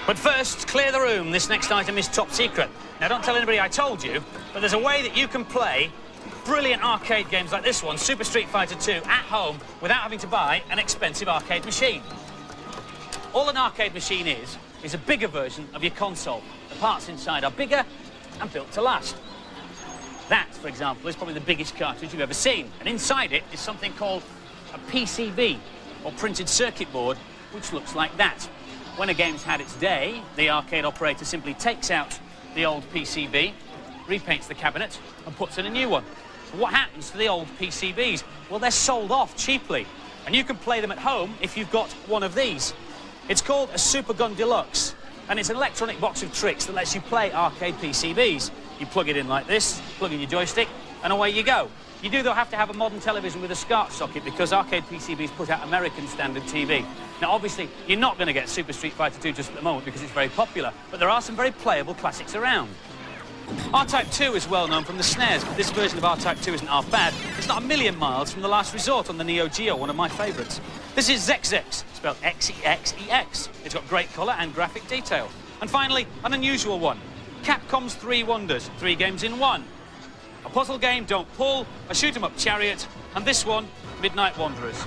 But first, clear the room. This next item is top secret. Now, don't tell anybody I told you, but there's a way that you can play brilliant arcade games like this one, Super Street Fighter 2, at home without having to buy an expensive arcade machine. All an arcade machine is a bigger version of your console. The parts inside are bigger and built to last. That, for example, is probably the biggest cartridge you've ever seen. And inside it is something called a PCB, or printed circuit board, which looks like that. When a game's had its day, the arcade operator simply takes out the old PCB, repaints the cabinet, and puts in a new one. What happens to the old PCBs? Well, they're sold off cheaply, and you can play them at home if you've got one of these. It's called a Supergun Deluxe, and it's an electronic box of tricks that lets you play arcade PCBs. You plug it in like this, plug in your joystick, and away you go. You do, though, have to have a modern television with a SCART socket because arcade PCBs put out American standard TV. Now, obviously, you're not going to get Super Street Fighter 2 just at the moment because it's very popular, but there are some very playable classics around. R-Type 2 is well known from the SNES, but this version of R-Type 2 isn't half bad. It's not a million miles from The Last Resort on the Neo Geo, one of my favourites. This is Xexex, spelled X-E-X-E-X. It's got great colour and graphic detail. And finally, an unusual one, Capcom's 3 Wonders, 3 games in 1. A puzzle game, Don't Pull, a shoot-'em-up chariot, and this one, Midnight Wanderers.